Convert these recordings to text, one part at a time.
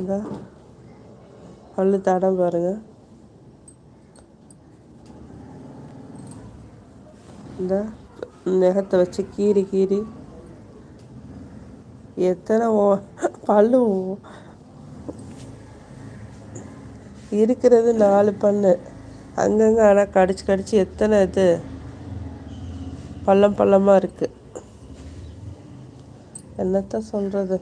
இந்த பல்லு தடம் பாருங்க. இந்த நெகத்தை வச்சு கீறி கீறி எத்தனை பல்லு இருக்கிறது 4 பல்லு அங்கங்கே. ஆனால் கடிச்சு கடிச்சு எத்தனை இது பள்ளம் பள்ளமாக இருக்குது. என்னத்த சொல்கிறது.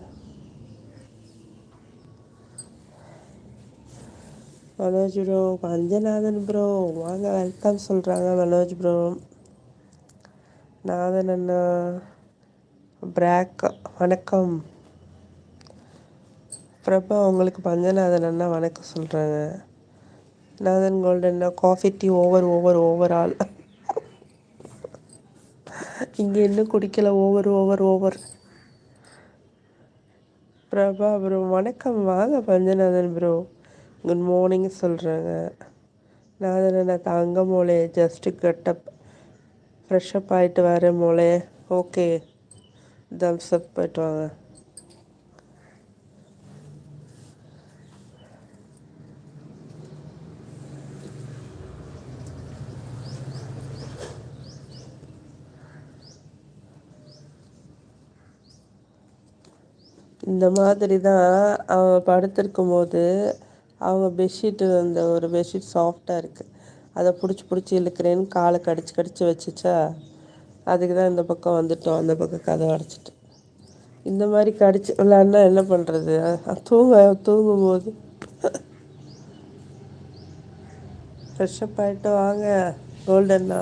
மனோஜ் ப்ரோ, பஞ்சநாதன் ப்ரோ வாங்க, வெல்கம் சொல்கிறாங்க மனோஜ் ப்ரோ. நாதன் அண்ணா பிராக் வணக்கம். பிரபா உங்களுக்கு பஞ்சநாதன் அண்ணா வணக்கம் சொல்கிறாங்க. நாதன் கோல்டன்னா காஃபி டீ ஓவர் ஆல். இங்கே இன்னும் குடிக்கல. ஓவர். பிரபா ப்ரோ வணக்கம், வாங்க பஞ்சநாதன் ப்ரோ. குட் மார்னிங் சொல்கிறாங்க. நாதன் அண்ணா தங்க மோளே, ஜஸ்ட்டு கெட்டப் ஃப்ரெஷ்ஷப் ஆகிட்டு வரேன் மோளே. ஓகே, தம்ஸ் அப் போய்ட்டு வாங்க. இந்த மாதிரி தான் அவன் படுத்திருக்கும் போது அவங்க பெட்ஷீட்டு, அந்த ஒரு பெட்ஷீட் சாஃப்டாக இருக்குது, அதை பிடிச்சி இழுக்கிறேன்னு காலை கடிச்சு வச்சுச்சா. அதுக்கு தான் இந்த பக்கம் வந்துட்டோம். அந்த பக்கம் கதை அடைச்சிட்டு இந்த மாதிரி கடிச்சு விளாட்னா என்ன பண்ணுறது. தூங்கும்போது ஃப்ரெஷ்ஷப் ஆகிட்டு வாங்க கோல்டன்னா.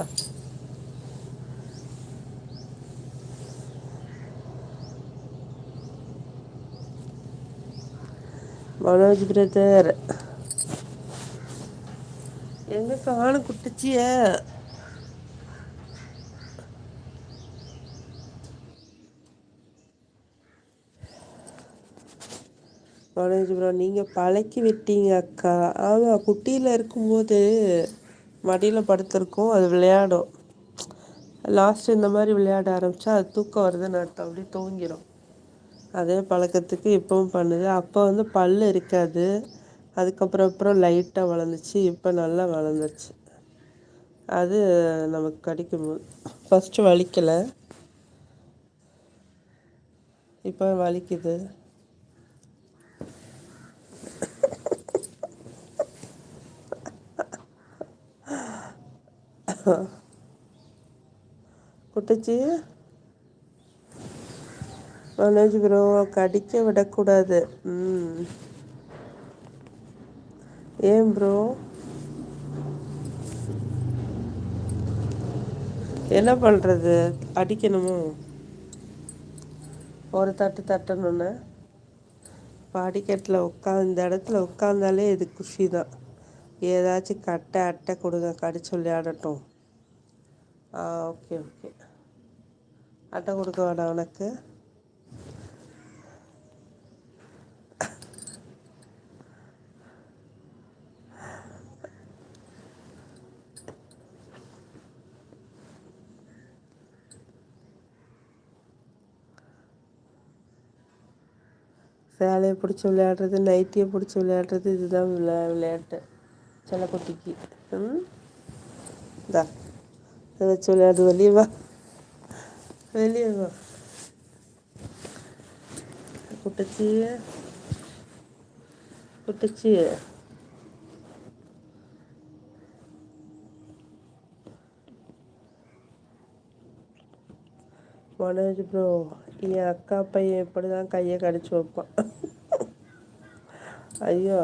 மனோஜ் பிரதர் எங்கே காணும் குட்டிச்சிய. மனோஜ் ப்ரோ நீங்கள் பழக்கி விட்டீங்க அக்கா. ஆமாம், குட்டியில் இருக்கும்போது மடியில் படுத்திருக்கும், அது விளையாடும். லாஸ்ட்டு இந்த மாதிரி விளையாட ஆரம்பித்தா அது தூக்கம் வருதுன்னு அர்த்தம், அப்படி தூங்கிடும். அதே பழக்கத்துக்கு இப்போவும் பண்ணுது. அப்போ வந்து பல் இருக்காது, அதுக்கப்புறம் லைட்டாக வளர்ந்துச்சு, இப்போ நல்லா வளர்ந்துருச்சு. அது நமக்கு கடிக்கும்போது ஃபஸ்ட்டு வலிக்கலை, இப்போ வலிக்குது. குட்டிச்சி மனோஜ் ப்ரோ கடிக்க விடக்கூடாது. ஏன் ப்ரோ, என்ன பண்ணுறது, அடிக்கணுமோ? ஒரு தட்டணுன்னு படிக்கட்டில் இந்த இடத்துல உட்காந்தாலே இது குஷி தான். ஏதாச்சும் அட்டை கொடுங்க, கடிச்சு விளையாடட்டும். ஓகே, அட்டை கொடுக்க வேண்டாம் உனக்கு. சேலையை பிடிச்சி விளையாடுறது, நைட்டியை பிடிச்சி விளையாடுறது, இதுதான் விளையாட்டு செல்லக்குட்டிக்கு. இந்தா இதை வச்சு விளையாடு. வெளியே வா குட்டிச்சி. மனோஜ் ப்ரோ, என் அக்கா பையன் இப்படி தான் கையை கடிச்சு வைப்பான். ஐயோ,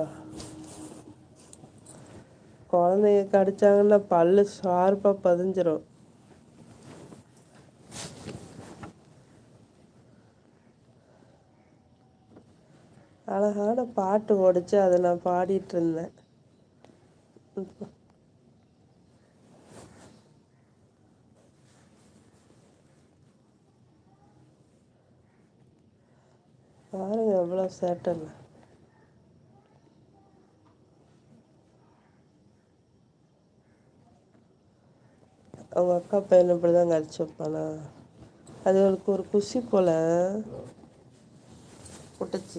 குழந்தைங்க கடிச்சாங்கன்னா பல்லு ஷார்ப்பாக பதிஞ்சிரும். அழகான பாட்டு ஓடிச்சு, அதை நான் பாடிட்டு இருந்தேன். பாருங்க எவ்வளோ சேட்டல். அவங்க அக்கா பையனை இப்படி தான் கடிச்சு வைப்பானா? அது அவளுக்கு ஒரு குஷி போல். குட்டிச்சி